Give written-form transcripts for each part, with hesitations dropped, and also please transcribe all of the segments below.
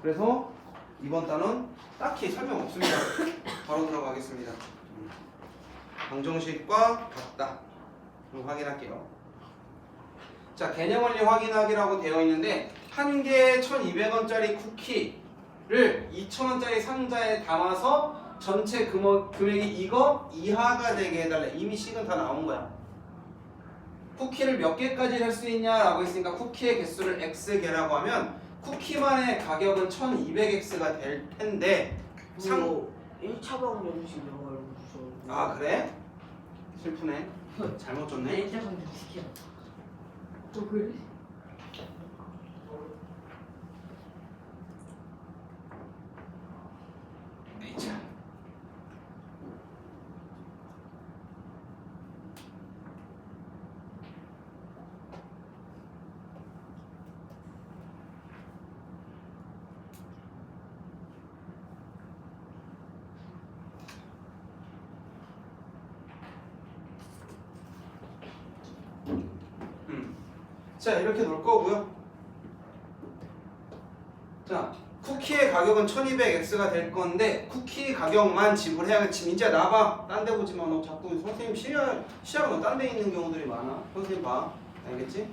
그래서 이번 단원 딱히 설명 없습니다. 바로 들어가겠습니다. 방정식과 같다. 그럼 확인할게요. 자, 개념 원리 확인하기라고 되어 있는데 한 개에 1,200원짜리 쿠키를 2,000원짜리 상자에 담아서 전체 금액이 이거 이하가 되게 해달래. 이미 식은 다 나온 거야. 쿠키를 몇 개까지 할 수 있냐라고 했으니까 쿠키의 개수를 x개라고 하면 쿠키만의 가격은 1200x가 될 텐데 1차 방정식 영어를 무서워. 아 그래? 슬프네. 잘못 줬네. 1차 방정식이야. 또 그래? 자. 자, 이렇게 놓을 거고요. 자, 쿠키의 가격은 1200x가 될 건데 쿠키 가격만 지불해야겠지. 민지야 나봐. 딴 데 보지 마. 너 자꾸 선생님 시야가 너 딴 데 있는 경우들이 많아. 선생님 봐. 알겠지?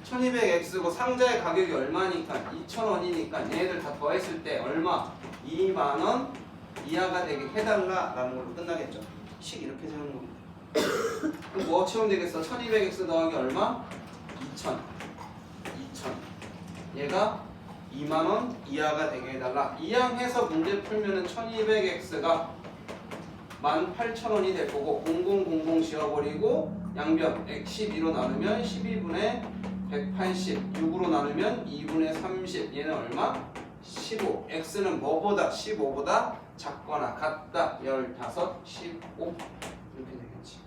1200x고 상자의 가격이 얼마니까 2,000원이니까 얘네들 다 더했을 때 얼마? 2만원 이하가 되게 해달라라는 걸로 끝나겠죠. 식 이렇게 세우는 겁니다. 그럼 뭐 채우면 되겠어? 1200x 더하기 얼마? 2,000 얘가 2만원 이하가 되게 해달라. 이항해서 문제 풀면은 1200x가 18,000원이 될 거고 0000 지워버리고 양변 12로 나누면 12분의 180 6으로 나누면 2분의 30 얘는 얼마? 15 x는 뭐보다? 15보다 작거나 같다. 15 15 이렇게 되겠지.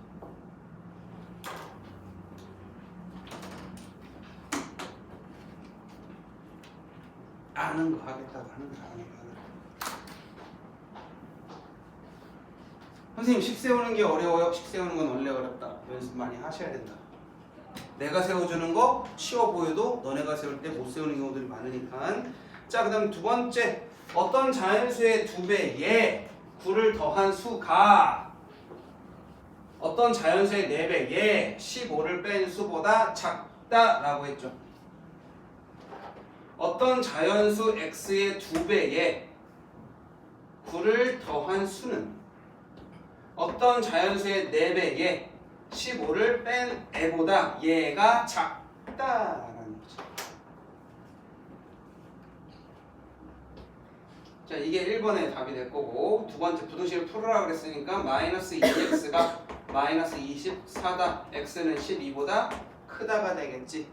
아는 거 하겠다고 하는 거 아니까. 선생님 식 세우는 게 어려워요? 식 세우는 건 원래 어렵다. 연습 많이 하셔야 된다. 내가 세워주는 거 쉬워 보여도 너네가 세울 때 못 세우는 경우들이 많으니까. 자, 그 다음 두 번째. 어떤 자연수의 2배에 9를 더한 수가 어떤 자연수의 4배에 15를 뺀 수보다 작다라고 했죠. 어떤 자연수 x의 2배에 9를 더한 수는 어떤 자연수의 4배에 15를 뺀 애보다 얘가 작다라는 거죠. 자, 이게 1번의 답이 될 거고 두 번째 부등식을 풀으라고 그랬으니까 마이너스 2x가 마이너스 24다. x는 12보다 크다가 되겠지.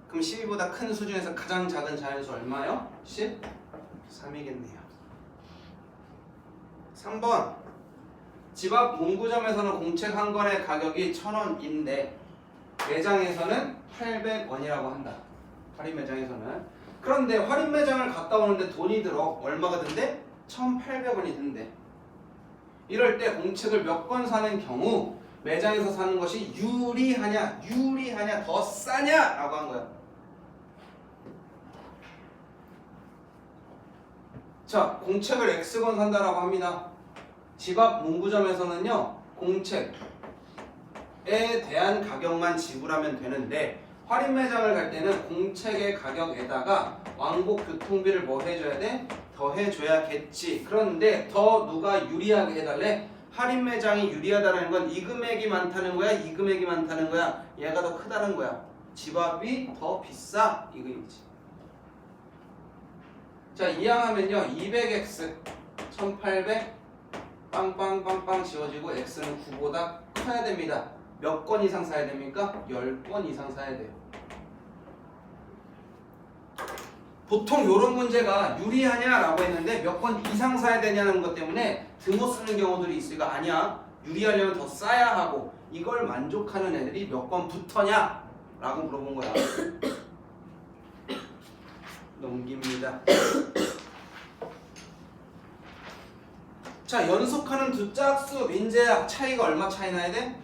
그럼 12보다 큰 수 중에서 가장 작은 자연수 얼마요? 13이겠네요. 3번 집 앞 문구점에서는 공책 한 권의 가격이 1,000원인데 매장에서는 800원이라고 한다. 할인 매장에서는. 그런데 할인 매장을 갔다 오는데 돈이 들어. 얼마가 든대? 1,800원이 든대. 이럴 때 공책을 몇 권 사는 경우 매장에서 사는 것이 유리하냐 더 싸냐 라고 한 거야. 자, 공책을 X권 산다라고 합니다. 집 앞 문구점에서는요 공책에 대한 가격만 지불하면 되는데 할인 매장을 갈 때는 공책의 가격에다가 왕복 교통비를 뭐 해줘야 돼? 더 해줘야겠지. 그런데 더 누가 유리하게 해달래? 할인 매장이 유리하다는 건 이 금액이 많다는 거야? 이 금액이 많다는 거야? 얘가 더 크다는 거야. 집 앞이 더 비싸 이거이지. 자, 이항하면요 200x 1800 빵빵빵빵 지워지고 x는 9보다 커야 됩니다. 몇 건 이상 사야 됩니까? 10건 이상 사야 돼요. 보통 이런 문제가 유리하냐라고 했는데 몇 건 이상 사야 되냐는 것 때문에 등호 쓰는 경우들이 있으니까 아니야. 유리하려면 더 싸야 하고 이걸 만족하는 애들이 몇 건 붙어냐? 라고 물어본 거야. 넘깁니다. 자, 연속하는 두 짝수 민재야 차이가 얼마 차이 나야 돼?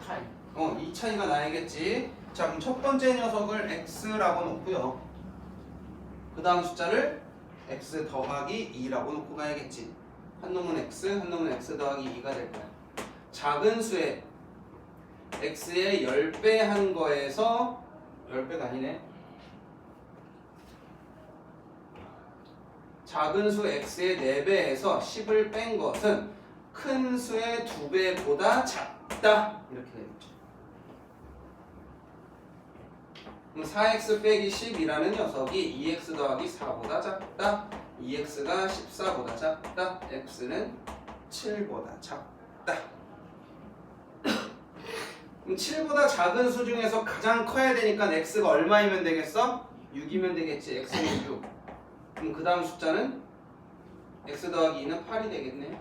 8. 이 차이가 나야겠지. 자, 그럼 첫 번째 녀석을 x라고 놓고요. 그 다음 숫자를 x 더하기 2라고 놓고 가야겠지. 한 놈은 x, 한 놈은 x 더하기 2가 될 거야. 작은 수의 x의 10배 한 거에서 10배가 아니네. 작은 수 x의 4배에서 10을 뺀 것은 큰 수의 2배보다 작다. 이렇게 되겠죠. 그럼 4x 빼기 10이라는 녀석이 2x 더하기 4보다 작다. 2x가 14보다 작다. x는 7보다 작다. 그럼 7보다 작은 수 중에서 가장 커야 되니까 x가 얼마이면 되겠어? 6이면 되겠지. x는 6. 그럼 그 다음 숫자는 x 더하기 2는 8이 되겠네.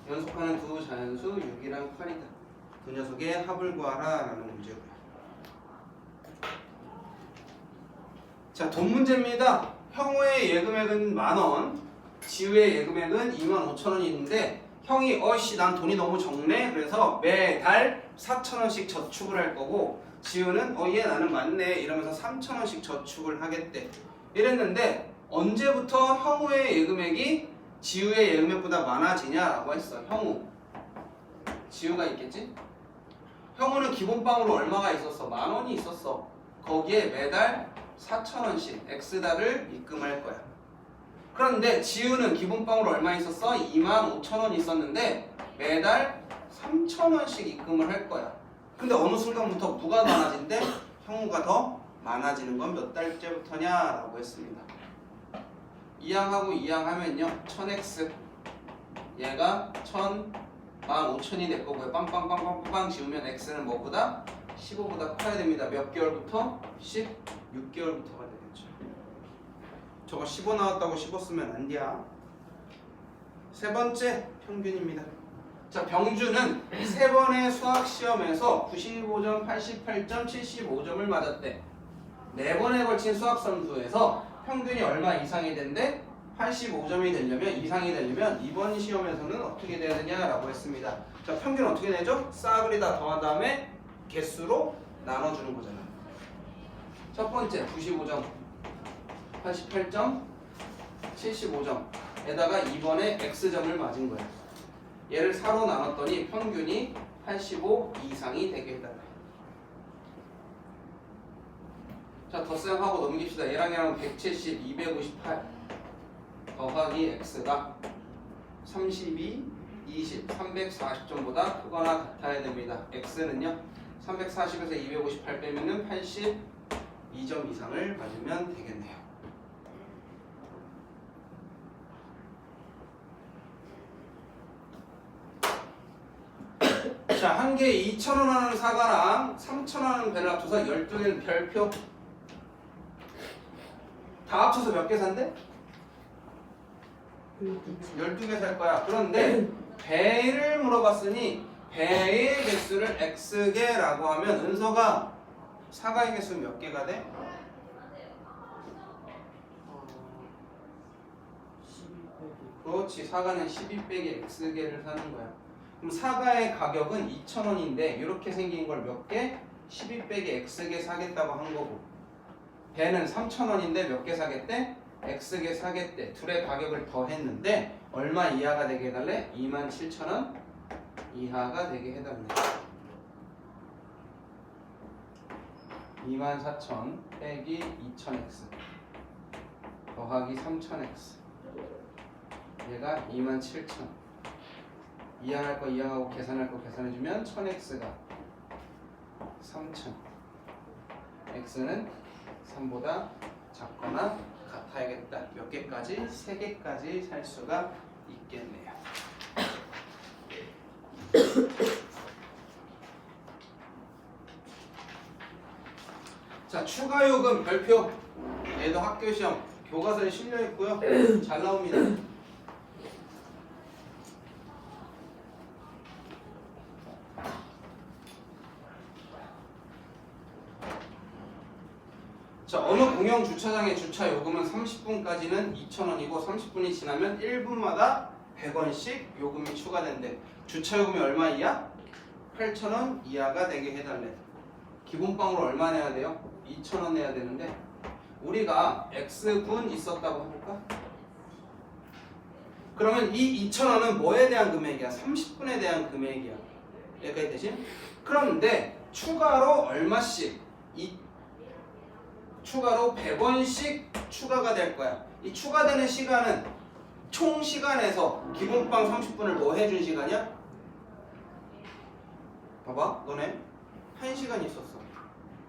연속하는 두 자연수 6이랑 8이다. 그 녀석의 합을 구하라 라는 문제고요. 자, 돈 문제입니다. 형우의 예금액은 10,000원, 지우의 예금액은 25,000원이 있는데 형이 어이씨 난 돈이 너무 적네. 그래서 매달 4,000원씩 저축을 할 거고 지우는 얘 나는 맞네 이러면서 3,000원씩 저축을 하겠대. 이랬는데 언제부터 형우의 예금액이 지우의 예금액보다 많아지냐라고 했어. 형우. 지우가 있겠지? 형우는 기본빵으로 얼마가 있었어? 10,000원이 있었어. 거기에 매달 4,000원씩 x달을 입금할 거야. 그런데 지우는 기본빵으로 얼마 있었어? 25,000원 있었는데 매달 3,000원씩 입금을 할 거야. 근데 어느 순간부터 누가 많아진대? 형우가 더 많아지는 건 몇 달째부터냐라고 했습니다. 2항 하고 2항 하면요 1000x 얘가 15,000이 될 거고요. 빵빵빵빵빵 지우면 x는 뭐보다? 15보다 커야 됩니다. 몇 개월부터? 16개월부터가 되겠죠. 저거 15 나왔다고 15 쓰면 안 돼야. 세 번째 평균입니다. 자, 병주는 세 번의 수학 시험에서 95점, 88점, 75점을 맞았대. 네 번에 걸친 수학 점수에서 평균이 얼마 이상이 된대? 85점이 되려면 이상이 되려면 이번 시험에서는 어떻게 돼야 되냐라고 했습니다. 자, 평균 어떻게 내죠? 싸그리 다 더한 다음에 개수로 나눠주는 거잖아. 첫 번째 95점, 88점, 75점에다가 이번에 x점을 맞은 거야. 얘를 4로 나눴더니 평균이 85 이상이 되게 해달라. 자, 덧셈하고 넘깁시다. 얘랑 얘랑 170, 258 더하기 x가 32, 20, 340점보다 크거나 같아야 됩니다. x는요 340에서 258 빼면은 82점 이상을 맞으면 되겠네요. 자, 한 개 2,000원 하는 사과랑 3,000원 하는 배를 합쳐서 12개는 별표. 다 합쳐서 몇 개 산대? 12개 살 거야. 그런데 배를 물어봤으니 배의 개수를 x개라고 하면 은서가 사과의 개수 몇 개가 돼? 12 그렇지. 사과는 12 빼기 x개를 사는 거야. 그럼 사과의 가격은 2,000원인데 이렇게 생긴 걸 몇 개? 12 빼기 x개 사겠다고 한 거고 배는 3,000원인데 몇 개 사겠대? x개 사겠대. 둘의 가격을 더했는데 얼마 이하가 되게 해달래? 27,000원 이하가 되게 해달래. 24,000 빼기 2,000x 더하기 3,000x 얘가 27,000 이항할 거 이항하고 계산할 거 계산해주면 1000x가 3000 x는 3보다 작거나 같아야겠다. 몇 개까지? 3개까지 살 수가 있겠네요. 자, 추가 요금 별표. 얘도 학교 시험 교과서에 실려 있고요. 잘 나옵니다. 자, 어느 공영 주차장의 주차 요금은 30분까지는 2,000원이고 30분이 지나면 1분마다 100원씩 요금이 추가된대. 주차 요금이 얼마 이하? 8,000원 이하가 되게 해달래. 기본빵으로 얼마 내야 돼요? 2,000원 내야 되는데 우리가 X군 있었다고 해볼까? 그러면 이 2,000원은 뭐에 대한 금액이야? 30분에 대한 금액이야. 여기까지 되지? 그런데 추가로 얼마씩? 추가로 100원씩 추가가 될 거야. 이 추가되는 시간은 총 시간에서 기본빵 30분을 뭐 해준 시간이야? 봐봐, 너네 1시간 있었어.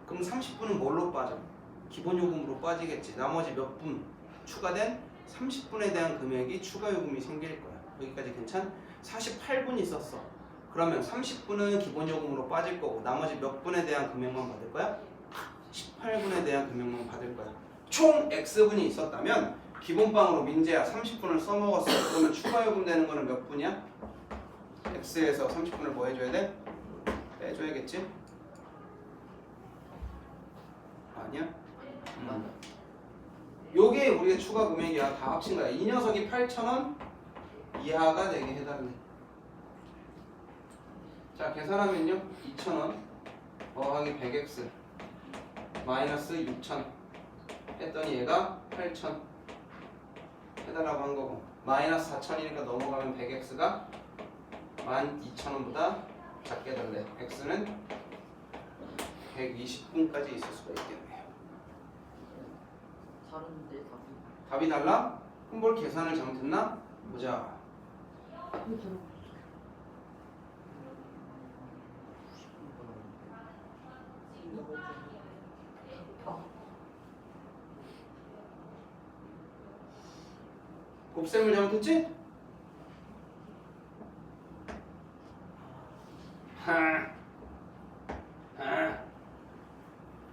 그럼 30분은 뭘로 빠져? 기본 요금으로 빠지겠지. 나머지 몇 분 추가된 30분에 대한 금액이 추가 요금이 생길 거야. 여기까지 괜찮? 48분 있었어. 그러면 30분은 기본 요금으로 빠질 거고 나머지 몇 분에 대한 금액만 받을 거야? 18분에 대한 금액만 받을 거야. 총 X분이 있었다면 기본빵으로 민재야 30분을 써먹었어. 그러면 추가 요금 되는 거는 몇 분이야? X에서 30분을 뭐 해줘야 돼? 빼줘야겠지? 아니야? 요게 우리의 추가 금액이야. 다 합친 거야. 이 녀석이 8,000원 이하가 되게 해달래. 자, 계산하면요. 2,000원 더하기 100x 마이너스 6,000 했더니 얘가 8,000 해달라고 한 거고 마이너스 4,000이니까 넘어가면 100x가 12,000원보다 작게 달래. x는 120분까지 있을 수가 있겠네요. 다른데 답이 달라? 그럼 뭘 계산을 잘못했나? 보자. 곱셈을 잘못했지?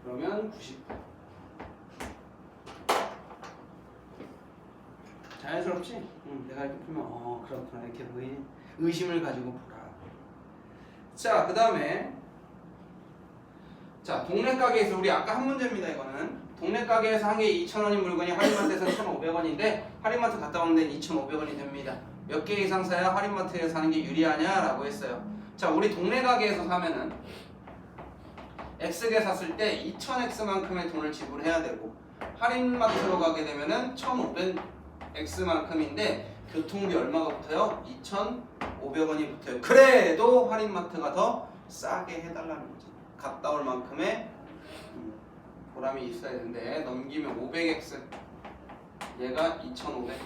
그러면 90분. 자연스럽지? 응, 내가 이렇게 풀면 그렇구나 이렇게 보이니 의심을 가지고 보라. 자, 그 다음에 자, 동네 가게에서 우리 아까 한 문제입니다. 이거는 동네 가게에서 한 개에 2,000원인 물건이 할인마트에서는 1,500원인데 할인마트 갔다 오는 데는 2,500원이 됩니다. 몇 개 이상 사야 할인마트에서 사는 게 유리하냐라고 했어요. 자, 우리 동네 가게에서 사면은 X개 샀을 때 2,000X만큼의 돈을 지불해야 되고 할인마트로 가게 되면은 1,500X만큼인데 교통비 얼마가 붙어요? 2,500원이 붙어요. 그래도 할인마트가 더 싸게 해달라는 거죠. 갔다 올 만큼의 보람이 있어야 되는데 넘기면 500X 얘가 2,500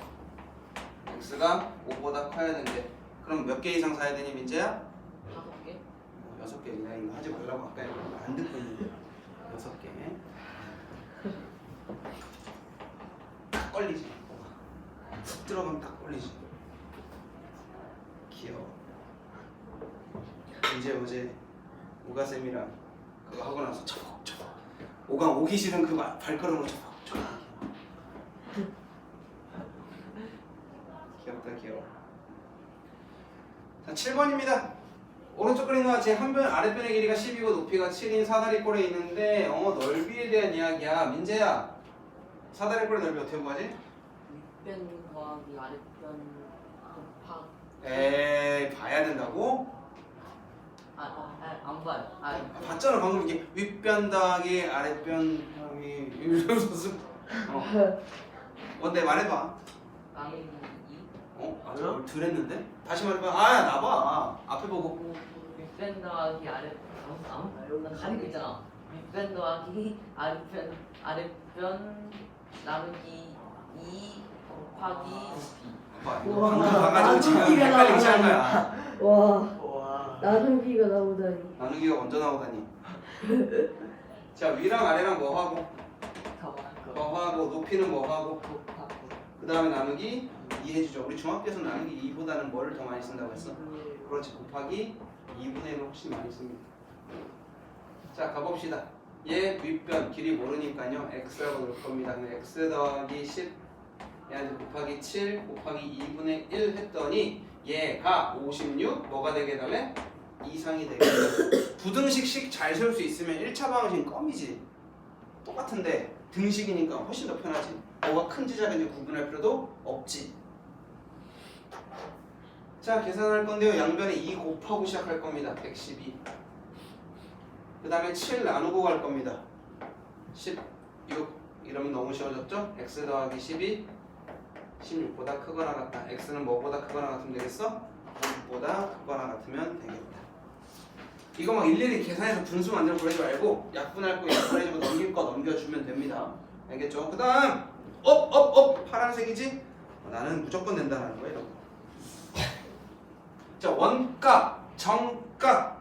X가 5보다 커야 되는데 그럼 몇 개 이상 사야 되니 민재야? 5개? 6개. 내가 이거 하지 말라고 아까 안 듣고 있는데 6개. 딱 걸리지. 툭 들어가면 딱 걸리지. 귀여워. 이제 어제 오가쌤이랑 그거 하고 나서 처벅처벅 오강 오기 싫은 그 발걸음으로 처벅처벅. 귀엽다 귀여워. 자, 7번입니다. 오른쪽 그림과 같이 한 변 아랫변의 길이가 10이고 높이가 7인 사다리꼴에 있는데 넓이에 대한 이야기야. 민재야, 사다리꼴의 넓이 어떻게 구하지? 윗변 더하기 아랫변 곱하기 에이, 봐야 된다고? 안 봐요. 봤잖아 방금 이게 윗변 더하기 아랫변 더하기 이러면서 뭔데 말해봐. 나누기 2 맞아. 덜 했는데? 다시 말해봐. 나봐. 앞에 보고. 윗변 더하기 아랫변 가리고 있잖아. 윗변 더하기 아랫변 나누기 2 곱하기 봐, 이거 방금 봐가지고 지금 헷갈리기 시작한 거야. 와, 와 나누기가 나오다니. 나누기가 먼저 나오다니. 자, 위랑 아래랑 뭐 하고? 뭐 하고, 높이는 뭐 하고? 곱하고 그 다음에 나누기 2 해주죠. 우리 중학교에서 나누기 2보다는 뭐를 더 많이 쓴다고 했어? 그렇지, 곱하기 2분의 1을 훨씬 많이 씁니다. 자, 가봅시다. 얘 윗변 길이 모르니까요 x라고 넣을 겁니다. 그럼 x 더하기 10 얘한테 곱하기 7 곱하기 2분의 1 했더니 얘가 56 뭐가 되게 해달래? 이상이 되게 해달래. 부등식씩 잘 세울 수 있으면 1차 방식은 껌이지. 똑같은데 등식이니까 훨씬 더 편하지. 뭐가 큰지 작은지 구분할 필요도 없지. 자, 계산할 건데요. 양변에 2 곱하고 시작할 겁니다. 112. 그 다음에 7 나누고 갈 겁니다. 16 이러면 너무 쉬워졌죠? x 더하기 10이 16보다 크거나 같다. x는 뭐보다 크거나 같으면 되겠어? 6보다 크거나 같으면 되겠다. 이거 막 일일이 계산해서 분수 만들고 그러지 말고 약분할 거 약분해주고 넘길 거 넘겨주면 됩니다. 알겠죠? 그 다음 업 파란색이지? 나는 무조건 된다는 거야. 이런 거. 자, 원가 정가.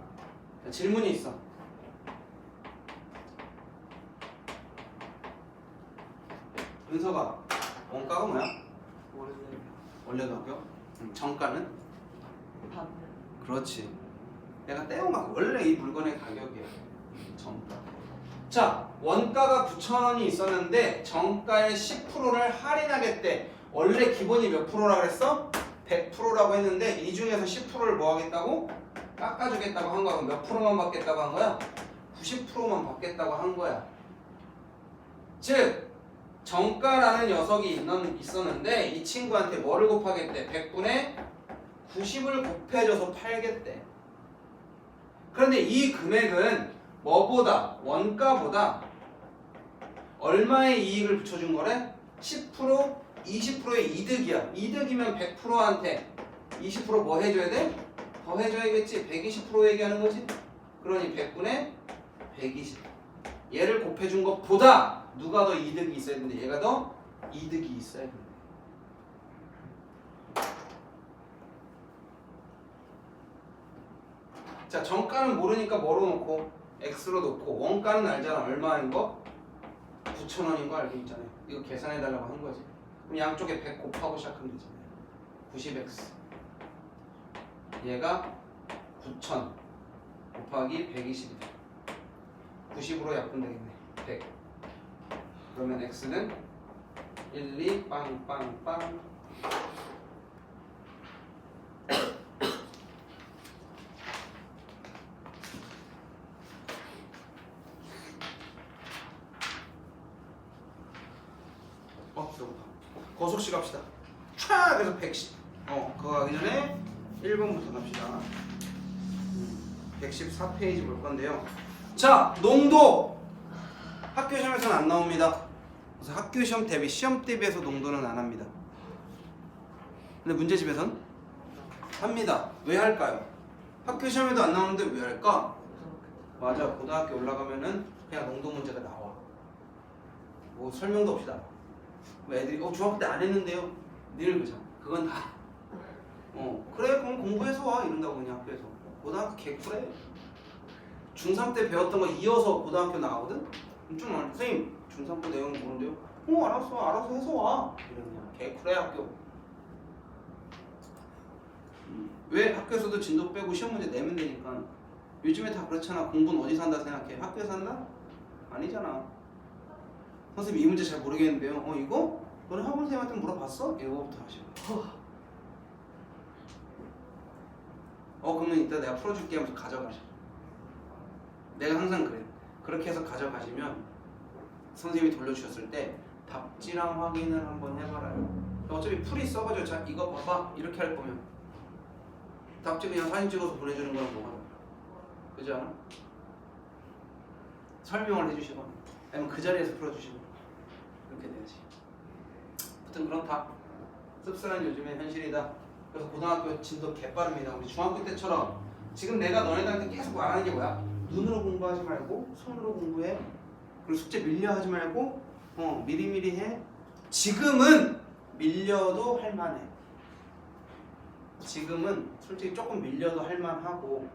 자, 질문이 있어. 은서가 원가가 뭐야? 원래 가격? 정가는? 밥. 그렇지. 내가 떼어막 원래 이 물건의 가격이야. 정가. 자, 원가가 9,000원이 있었는데 정가의 10%를 할인하겠대. 원래 기본이 몇 프로라 그랬어? 100%라고 했는데 이 중에서 10%를 뭐 하겠다고? 깎아주겠다고 한 거야. 그럼 몇 프로만 받겠다고 한 거야? 90%만 받겠다고 한 거야. 즉 정가라는 녀석이 있었는데 이 친구한테 뭐를 곱하겠대? 100분의 90을 곱해줘서 팔겠대. 그런데 이 금액은 뭐보다? 원가보다 얼마의 이익을 붙여준 거래? 10%, 20%의 이득이야. 이득이면 100%한테 20% 뭐 해줘야 돼? 더 해줘야겠지. 120% 얘기하는 거지. 그러니 100분의 120. 얘를 곱해준 것보다 누가 더 이득이 있어야 되는데 얘가 더 이득이 있어야 된대. 자, 정가는 모르니까 뭐로 놓고? x로 놓고 원가는 알잖아. 얼마인 거? 9,000원인 거 알고 있잖아요. 이거 계산해달라고 한 거지. 그럼 양쪽에 100 곱하고 시작하면 되잖아요. 90x 얘가 9,000 곱하기 120이다. 90으로 약분되겠네. 100 그러면 x는 1, 2 빵빵빵 거속시 갑시다. 촤! 그래서 110. 그거 가기 전에 1번부터 갑시다. 114페이지 볼 건데요. 자, 농도. 학교 시험에서는 안 나옵니다. 그래서 학교 시험 대비 시험 대비해서 농도는 안 합니다. 근데 문제집에선 합니다. 왜 할까요? 학교 시험에도 안 나오는데 왜 할까? 맞아. 고등학교 올라가면은 그냥 농도 문제가 나와. 뭐 설명도 없이 나와. 뭐 애들이 중학교 때 안 했는데요. 늘 그죠. 그건 다. 그래 그럼 공부해서 와 이런다고 그냥 학교에서. 고등학교 개꿀해. 중3 때 배웠던 거 이어서 고등학교 나가거든. 좀 선생님 중3 때 내용 모르는데요. 알았어 해서 와. 이러냐. 개꿀해 학교. 왜 학교에서도 진도 빼고 시험 문제 내면 되니까. 요즘에 다 그렇잖아. 공부는 어디서 한다 생각해? 학교에서 한다? 아니잖아. 선생님 이 문제 잘 모르겠는데요. 이거? 너네 학원 선생님한테 물어봤어? 이거부터 하시고. 그러면 이따 내가 풀어줄게 하면서 가져가셔. 내가 항상 그래. 그렇게 해서 가져가시면 선생님이 돌려주셨을 때 답지랑 확인을 한번 해봐라요. 어차피 풀이 써가지고 자 이거 봐봐 이렇게 할 거면 답지 그냥 사진 찍어서 보내주는 거랑 뭐가 달라? 그렇지 않아? 설명을 해주시거나 아니면 그 자리에서 풀어주시거나 이렇게 돼야지. 아무튼 그렇다. 씁쓸한 요즘의 현실이다. 그래서 고등학교 진도 개빠릅니다. 우리 중학교 때처럼 지금 내가 너네들한테 계속 말하는 게 뭐야? 눈으로 공부하지 말고 손으로 공부해. 그리고 숙제 밀려 하지 말고 미리미리 해. 지금은 밀려도 할만해. 지금은 솔직히 조금 밀려도 할만하고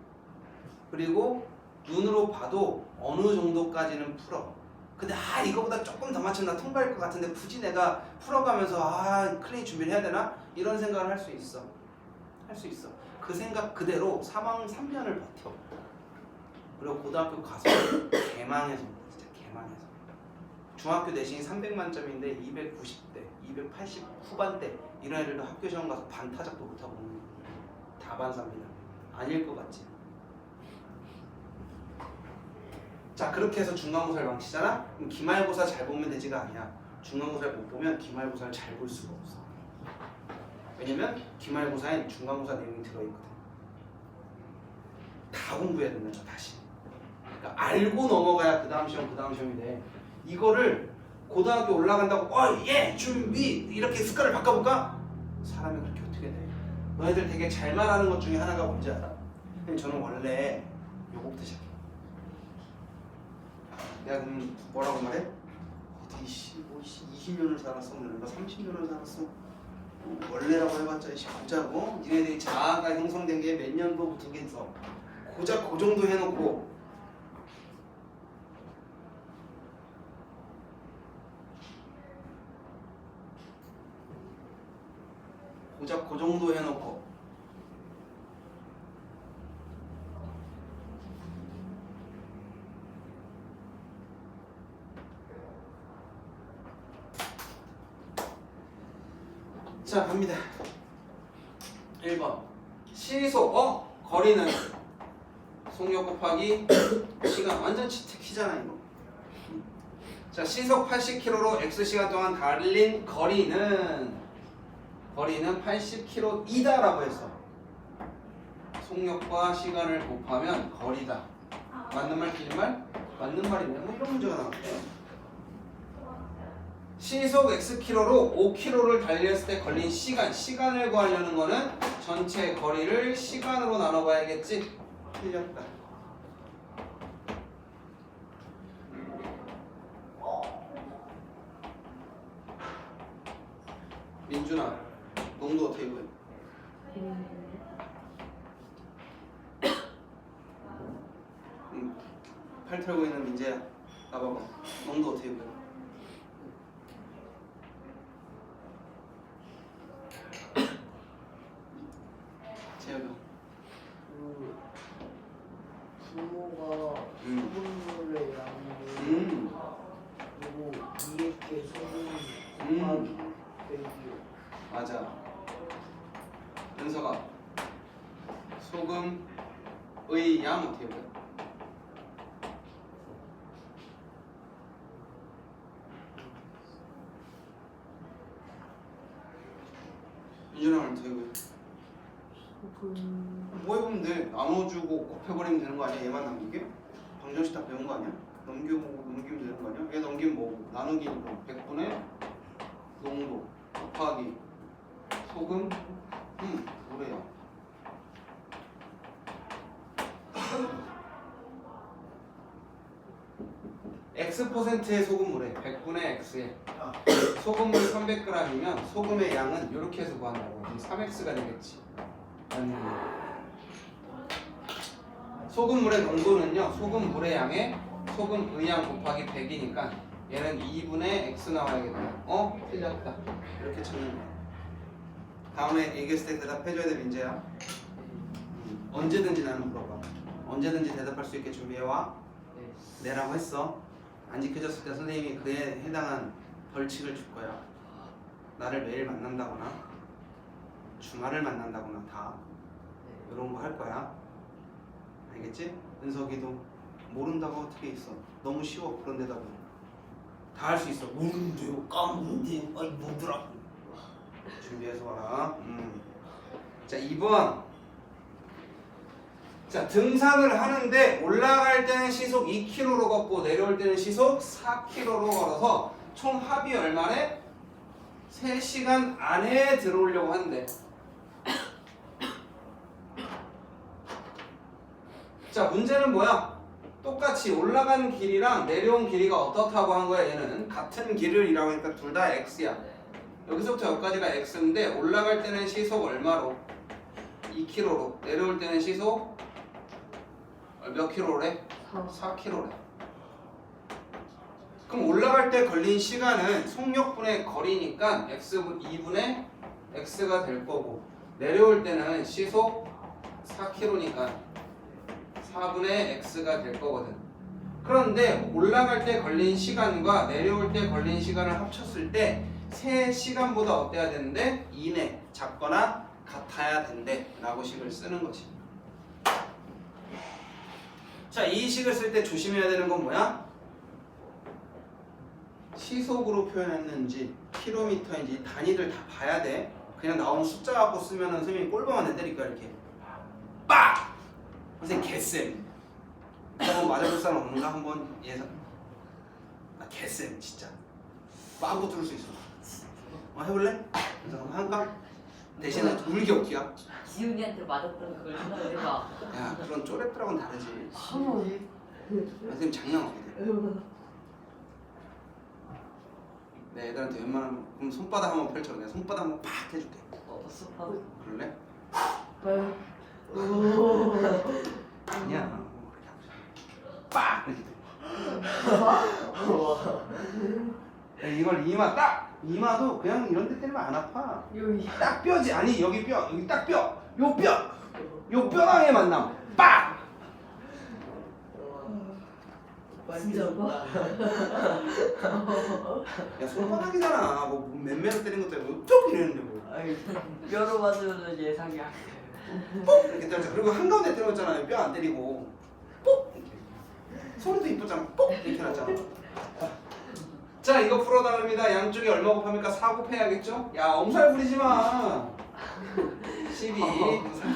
그리고 눈으로 봐도 어느 정도까지는 풀어. 근데 이거보다 조금 더 맞추면 나 통과할 것 같은데 굳이 내가 풀어가면서 클레이 준비를 해야 되나? 이런 생각을 할 수 있어. 할 수 있어. 그 생각 그대로 3년을 버텨. 그리고 고등학교 가서 개망해서 진짜 개망해서 중학교 내신이 300만점인데 290대, 280 후반대 이런 애들도 학교 시험 가서 반타작도 못하고 오는 거야. 다반사입니다. 아닐 것 같지? 자, 그렇게 해서 중간고사를 망치잖아? 그럼 기말고사 잘 보면 되지가 아니야. 중간고사를 못 보면 기말고사를 잘 볼 수가 없어. 왜냐면 기말고사엔 중간고사 내용이 들어있거든. 다 공부해야 된다, 다시. 그러니까 알고 넘어가야 그 다음 시험이 돼. 이거를 고등학교 올라간다고 예 준비 이렇게 습관을 바꿔볼까? 사람이 그렇게 어떻게 돼? 너희들 되게 잘 말하는 것 중에 하나가 뭔지 알아? 근데 저는 원래 요거부터 시작해. 내가 그럼 뭐라고 말해? 어디 20년을 살았어? 내가 30년을 살았어? 원래라고 해봤자 보자고 니네들이 자아가 형성된 게 몇 년도부터겠어. 고작 그 정도 해놓고 고작 그 정도 해놓고 자 갑니다. 1번 시속 거리는 속력 곱하기 시간 완전 치트키잖아 이거. 자 시속 80km로 x시간 동안 달린 거리는 80km이다 라고 했어. 속력과 시간을 곱하면 거리다. 맞는 말 틀린 말? 맞는 말이네. 뭐 이런 문제가 나왔대. 시속 xkm로 5km를 달렸을 때 걸린 시간을 구하려는 거는 전체 거리를 시간으로 나눠봐야겠지? 틀렸다. 민준아, 농도 어떻게 구해? 팔 털고 있는 민재야, 나봐봐. 농도 어떻게 구해? 재혁아. 부모가 소금물의 양을 그리고 이에게 소금 곱하기 100이요. 맞아. 은서가 소금의 양 어떻게 구해? 민준아 어떻게 구해? 뭐 해보면 돼? 나눠주고 곱해버리면 되는 거 아니야? 얘만 남기게? 방정식 다 배운 거 아니야? 넘기면 되는 거 아니야? 얘 넘기면 뭐고? 나누기는 뭐 100분의 농도 곱하기 소금 뭐래요? X%의 소금물에 100분의 X에 소금물 300g이면 소금의 양은 이렇게 해서 구한다고. 그럼 3X가 되겠지. 소금물의 농도는요, 소금물의 양에 소금의 양 곱하기 100이니까 얘는 2분의 X 나와야겠다. 틀렸다. 이렇게 찾는 거야. 다음에 얘기했을 때 대답해줘야 돼, 민재야. 언제든지 나는 물어봐. 언제든지 대답할 수 있게 준비해와. 내라고 했어. 안 지켜줬을 때 선생님이 그에 해당한 벌칙을 줄 거야. 나를 매일 만난다거나 주말을 만난다거나 다 이런 거 할 거야. 알겠지? 은석이도 모른다고 어떻게 있어. 너무 쉬워. 그런 데다가 다 할 수 있어. 모른대요. 까먹는데요. 아이 뭐더라. 준비해서 와라. 자 2번. 자 등산을 하는데 올라갈 때는 시속 2km로 걷고 내려올 때는 시속 4km로 걸어서 총 합이 얼마래? 3시간 안에 들어오려고 하는데. 자 문제는 뭐야? 똑같이 올라간 길이랑 내려온 길이가 어떻다고 한 거야. 얘는 같은 길을 이라고 하니까 둘 다 x야. 여기서부터 여기까지가 x인데 올라갈 때는 시속 얼마로? 2km로. 내려올 때는 시속 몇 킬로래? 4km래. 그럼 올라갈 때 걸린 시간은 속력분의 거리니까 x 2분의 x가 될 거고, 내려올 때는 시속 4km니까 4분의 x가 될 거거든. 그런데 올라갈 때 걸린 시간과 내려올 때 걸린 시간을 합쳤을 때 3시간보다 어때야 되는데? 이내, 작거나 같아야 된대 라고 식을 쓰는 거지. 자, 이 식을 쓸 때 조심해야 되는 건 뭐야? 시속으로 표현했는지 킬로미터인지 단위를 다 봐야 돼. 그냥 나오는 숫자 갖고 쓰면은 선생님이 꼴방한테 때릴 거야. 이렇게 빡! 선생님 개쌤. 한번 맞아볼 사람 없는가? 한번 예상. 개쌤 진짜. 마음껏 들을 수 있어. 해볼래? 그래서 한번 할까? 대신에 울기없기야. 지훈이한테 맞았던 그걸 생각해봐. 야 그런 쪼랩들하고는 다르지. 한번이 선생님 장난하거든. 내 애들한테 웬만하면 그럼 손바닥 한번 펼쳐. 내가 손바닥 한번 팍 해줄게. 어서 그럴래? 오. 아니야. 빡! 이렇게 돼. 이걸 이마 딱! 이마도 그냥 이런 데 때리면 안 아파. 여기. 딱 뼈지. 아니 여기 뼈. 여기 딱 뼈. 요 뼈. 요 뼈랑의 만남. 빡! 진짜 아파? 야 손바닥이잖아. 뭐 맨매로 때린 것도 아니고 쭉 이랬는데 뭐. 아니 뼈로 맞으면 예상이 안 돼요. 뽁! 이렇게 때렸잖아. 그리고 한가운데 때렸잖아요. 뼈 안 때리고. 뽁! 이렇게. 소리도 이쁘잖아. 뽁! 이렇게 났잖아. 자 이거 풀어달랍니다. 양쪽에 얼마 곱합니까? 4 곱해야겠죠? 야 엄살 부리지 마. 12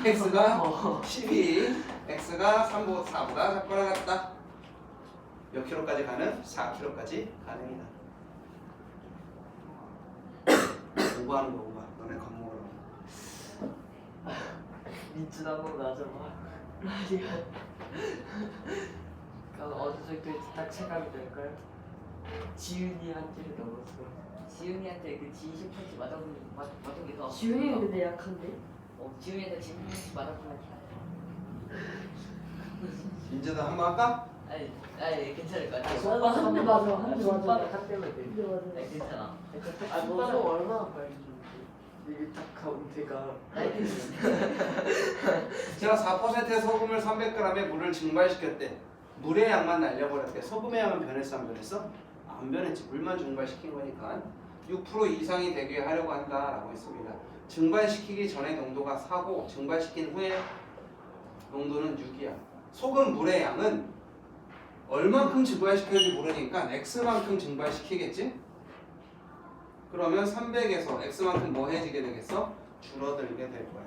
x가 12 x가 4보다 작거나 같다. 몇 킬로까지 가는? 4킬로까지 가능이다. 오버하는 거 오버. 너네 겁먹으라고. 민준 한번 맞아봐. 그럼 어느 정도 딱 체감이 될까요? 지윤이한테는 넘었어. 지훈이한테 그 G10cm 맞은 게더 지훈이는 근데 약한데? 지훈이한테 G10cm 맞았구나. 민재도 한번 할까? 아니 괜찮을 것 같아. 손바닥 한 대 맞아, 한 대 맞아. 손바닥 한 대만 돼. 근데 맞아. 아니 괜찮아. 너도 얼마나 빨리 줬지? 이게 딱 가운데가. 아니 괜찮아. 제가 4%의 소금을 300g의 물을 증발시켰대. 물의 양만 날려버렸대. 소금의 양은 변했어 안 변했어? 안 변했지. 물만 증발시킨 거니까 6% 이상이 되게 하려고 한다라고 했습니다. 증발시키기 전에 농도가 4고 증발시킨 후에 농도는 6이야. 소금 물의 양은 얼만큼 증발시켜야지 모르니까 x만큼 증발시키겠지? 그러면 300에서 x만큼 뭐 해지게 되겠어? 줄어들게 될 거야.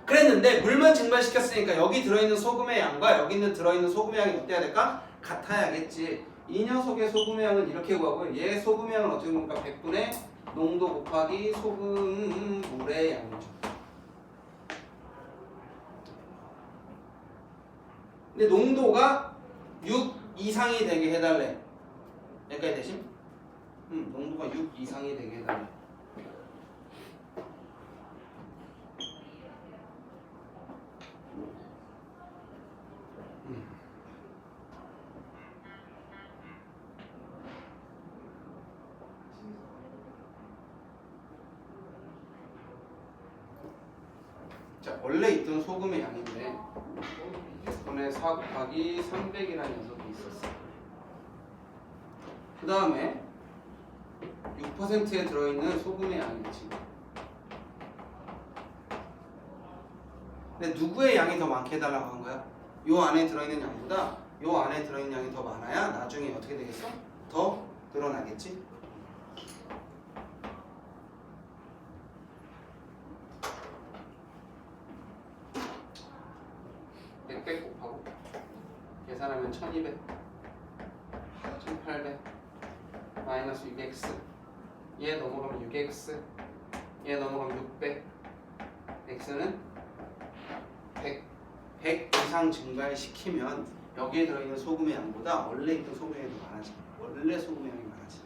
그랬는데 물만 증발시켰으니까 여기 들어있는 소금의 양과 여기 있는 들어있는 소금의 양이 어때야 될까? 같아야겠지. 이 녀석의 소금의 양은 이렇게 구하고 얘 소금의 양은 어떻게 보니까 100분의 농도 곱하기 소금 물의 양이죠. 근데 농도가 6 이상이 되게 해달래. 여기까지 되심? 농도가 6 이상이 되게 해달래. 자, 원래 있던 소금의 양인데 이번에 4 곱하기 300이라는 녀석이 있었어. 그 다음에 6%에 들어있는 소금의 양이지. 근데 누구의 양이 더 많게 해달라고 한 거야? 요 안에 들어있는 양보다 요 안에 들어있는 양이 더 많아야 나중에 어떻게 되겠어? 더 늘어나겠지? 곱하고 계산하면 1200 1800 마이너스 6x 얘 넘어가면 6x 얘 넘어가면 600 x는 100 이상 증가시키면 여기에 들어있는 소금의 양보다 원래 있던 소금의 양이 더 많아져. 원래 소금의 양이 많아져.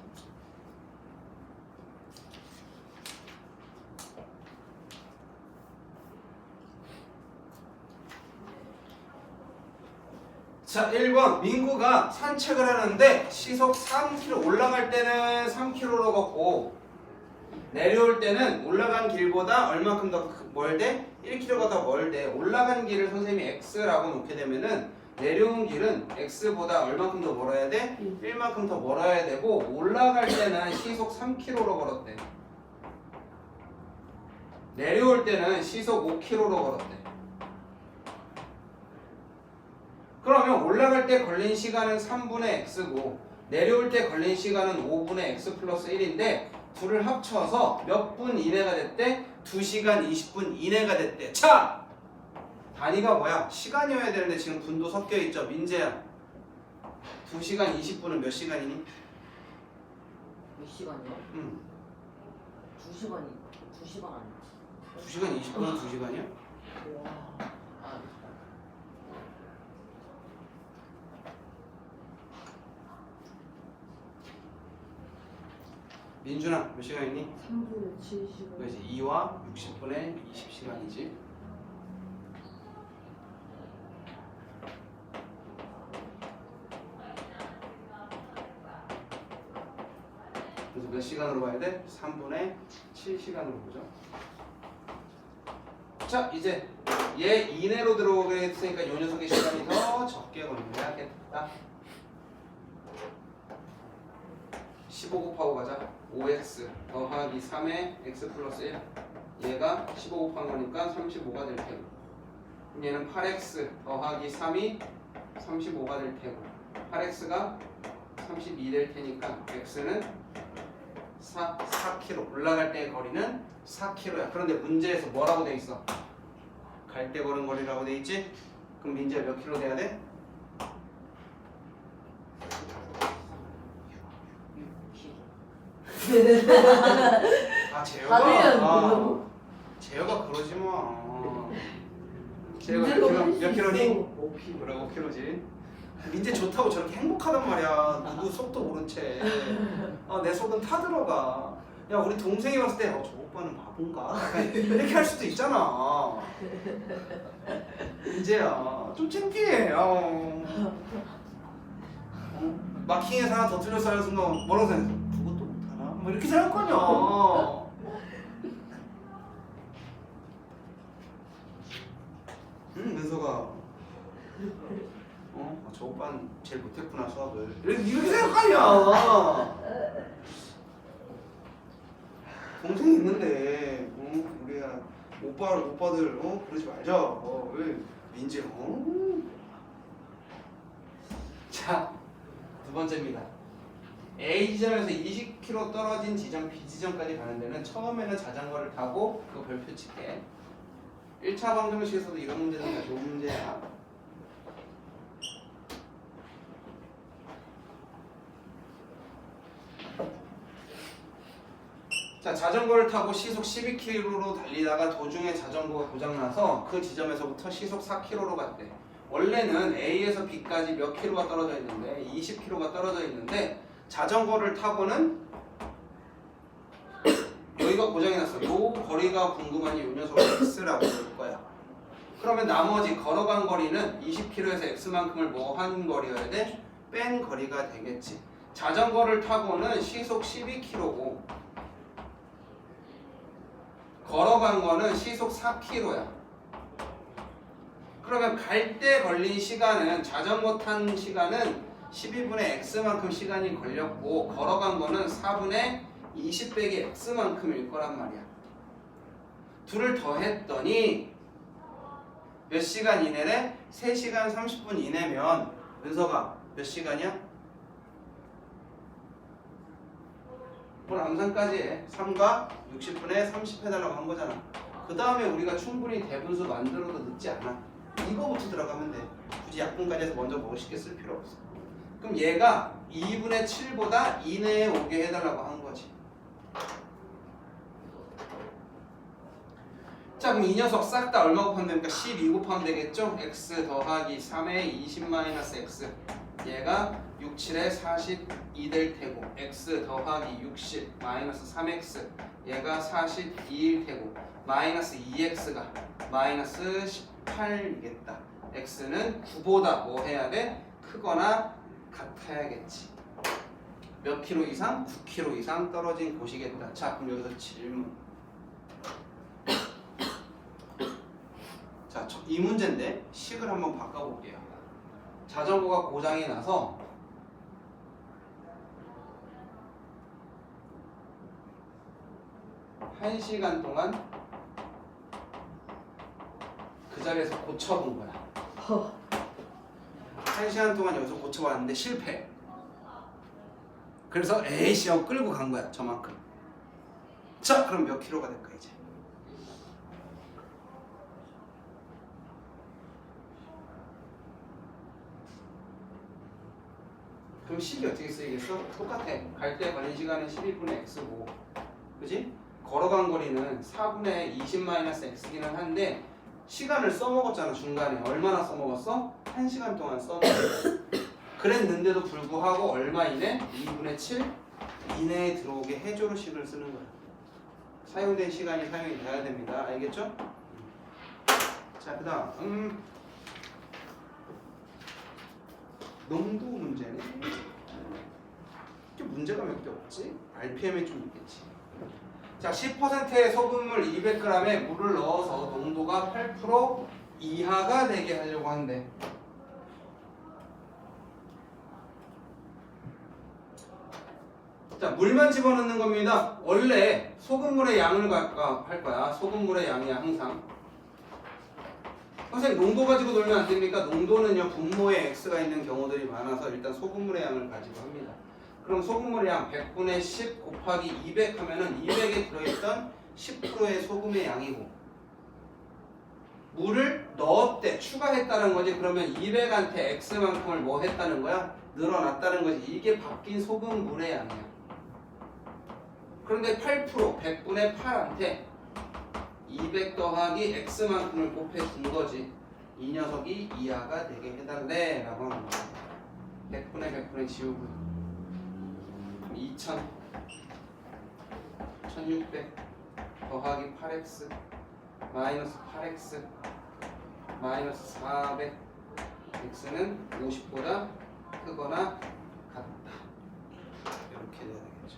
자, 1번 민구가 산책을 하는데 시속 3km 올라갈 때는 3km로 걷고 내려올 때는 올라간 길보다 얼마큼 더 멀대? 1km가 더 멀대. 올라간 길을 선생님이 x라고 놓게 되면은 내려온 길은 x보다 얼마큼 더 멀어야 돼? 1만큼 더 멀어야 되고 올라갈 때는 시속 3km로 걸었대. 내려올 때는 시속 5km로 걸었대. 그러면 올라갈 때 걸린 시간은 3분의 x고 내려올 때 걸린 시간은 5분의 x 플러스 1인데 둘을 합쳐서 몇 분 이내가 됐대? 2시간 20분 이내가 됐대. 자! 단위가 뭐야? 시간이어야 되는데 지금 분도 섞여 있죠. 민재야 2시간 20분은 몇 시간이니? 몇 시간이요? 2시간 아니야? 2시간 20분은 2시간이야? 아, 민준아 몇 시간이니? 3분의 7시간. 그래서 2와 60분의 20시간이지. 그래서 몇 시간으로 봐야 돼? 3분의 7시간으로 보죠. 자 이제 얘 이내로 들어오게 했으니까 요 녀석의 시간이 더 적게 걸려야겠다. 15 곱하고 가자. 5x 더하기 3의 x 플러스 1. 얘가 15 곱한 거니까 35가 될 테고, 얘는 8x 더하기 3이 35가 될 테고, 8x가 32 될 테니까 x는 4km. 올라갈 때 거리는 4km야. 그런데 문제에서 뭐라고 돼 있어? 갈 때 걸은 거리라고 돼 있지? 그럼 민지야 몇 킬로 돼야 돼? 아 재혁아. 다들면 재혁아 그러지 마. 재혁아 문제로 몇 할수 킬로니? 있어. 5kg. 그래 5킬로지. 민재 좋다고 저렇게 행복하단 말이야. 누구 속도 모른 채. 내 속은 타들어가. 야 우리 동생이 봤을 때 저 오빠는 바본가? 이렇게 할 수도 있잖아. 민재야 좀 창피해. 마킹에서 하나 더 틀렸어 하는 순간 뭐라고 생각했어? 그것도 못하나? 뭐 이렇게 생각할 거냐. 은서가 저 오빠는 제일 못했구나 수학을 이렇게 생각하냐. 동생이 있는데 우리가 오빠들 그러지 말자. 왜 민지 자, 두 번째입니다. A 지점에서 20km 떨어진 지점 B 지점까지 가는 데는 처음에는 자전거를 타고 그거 별표 칠게. 1차 방정식에서도 이런 문제는 다 좋은 문제야. 자, 자전거를 타고 시속 12km로 달리다가 도중에 자전거가 고장나서 그 지점에서부터 시속 4km로 갔대. 원래는 A에서 B까지 몇 킬로가 떨어져 있는데 20km가 떨어져 있는데 자전거를 타고는 여기가 고장이 났어. 요 거리가 궁금하니 요 녀석을 x라고 볼 거야. 그러면 나머지 걸어간 거리는 20km에서 x만큼을 뭐 한 거리여야 돼? 뺀 거리가 되겠지. 자전거를 타고는 시속 12km고 걸어간 거는 시속 4km야. 그러면 갈 때 걸린 시간은 자전거 탄 시간은 12분의 x만큼 시간이 걸렸고 걸어간 거는 4분의 20 빼기 x만큼일 거란 말이야. 둘을 더했더니 몇 시간 이내래? 3시간 30분 이내면 은서가 몇 시간이야? 뭘 암산까지 해. 3과 60분에 30 해달라고 한 거잖아. 그 다음에 우리가 충분히 대분수 만들어도 늦지 않아. 이거부터 들어가면 돼. 굳이 약분까지 해서 먼저 뭐 쉽게 쓸 필요 없어. 그럼 얘가 2분의 7보다 이내에 오게 해달라고 한 거지. 자 그럼 이 녀석 싹 다 얼마 곱하면 됩니까? 12 곱하면 되겠죠? x 더하기 3의 20 마이너스 x. 얘가 6, 7에 42 될 테고 x 더하기 60 마이너스 3x. 얘가 42일 테고 마이너스 2x가 마이너스 18이겠다. x는 9보다 뭐 해야 돼? 크거나 같아야겠지. 몇 킬로 이상? 9km 이상 떨어진 곳이겠다. 자 그럼 여기서 질문. 자, 이 문제인데 식을 한번 바꿔볼게요. 자전거가 고장이 나서 한 시간 동안 그 자리에서 고쳐본 거야. 한 시간 동안 여기서 고쳐봤는데 실패. 그래서 에이씨 하고 끌고 간 거야. 저만큼. 자 그럼 몇 킬로가 될까 이제? 그럼 식이 어떻게 쓰이겠어? 똑같아. 갈 때 걸린 시간은 12분의 x고, 그지? 걸어간 거리는 4분의 20-x기는 한데 시간을 써먹었잖아. 중간에 얼마나 써먹었어? 1시간 동안 써먹었어. 그랬는데도 불구하고 얼마 이내? 2분의 7 이내에 들어오게 해조로식을 쓰는 거야. 사용된 시간이 사용이 돼야 됩니다. 알겠죠? 자, 그 다음 농도 문제네. 이게 문제가 몇 개 없지? RPM이 좀 있겠지. 자, 10%의 소금물 200g에 물을 넣어서 농도가 8% 이하가 되게 하려고 한대. 자, 물만 집어넣는 겁니다. 원래 소금물의 양을 할 거야. 소금물의 양이야, 항상. 선생님, 농도 가지고 놀면 안 됩니까? 농도는요, 분모에 x가 있는 경우들이 많아서 일단 소금물의 양을 가지고 합니다. 그럼 소금물의 양 100분의 10 곱하기 200 하면은 200에 들어있던 10%의 소금의 양이고, 물을 넣었대, 추가했다는 거지. 그러면 200한테 x만큼을 뭐 했다는 거야? 늘어났다는 거지. 이게 바뀐 소금물의 양이야. 그런데 8% 100분의 8한테 200 더하기 x만큼을 곱해 준 거지. 이 녀석이 이하가 되게 해달래 라고 하는 거야. 100분의 100분의 지우고 2000 1600 더하기 8x 마이너스 8x 마이너스 400 x는 50보다 크거나 같다. 이렇게 돼야 되겠죠.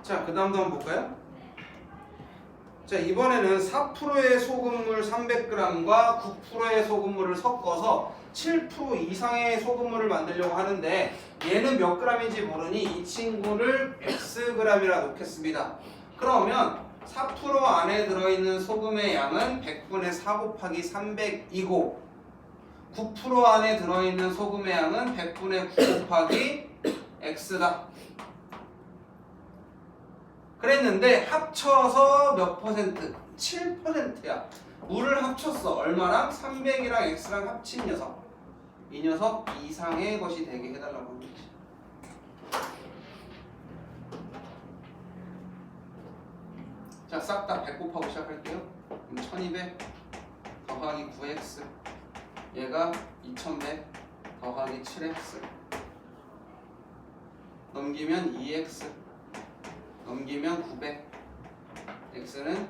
자, 그 다음도 한번 볼까요? 자, 이번에는 4%의 소금물 300g과 9%의 소금물을 섞어서 7% 이상의 소금물을 만들려고 하는데 얘는 몇 g인지 모르니 이 친구를 xg이라 놓겠습니다. 그러면 4% 안에 들어있는 소금의 양은 100분의 4 곱하기 300이고 9% 안에 들어있는 소금의 양은 100분의 9 곱하기 x다. 그랬는데 합쳐서 몇 퍼센트? 7%야. 물을 합쳤어. 얼마랑? 300이랑 x랑 합친 녀석. 이 녀석 이상의 것이 되게 해달라고 하는 거지. 자, 싹 다 100 곱하고 시작할게요. 그럼 1200 더하기 9x, 얘가 2100 더하기 7x, 넘기면 2x, 넘기면 900, x는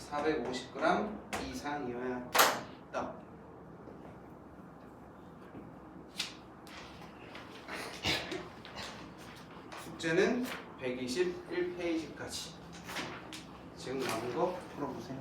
450g 이상이어야 한다. 숙제는 121페이지까지. 지금 남은 거 풀어보세요.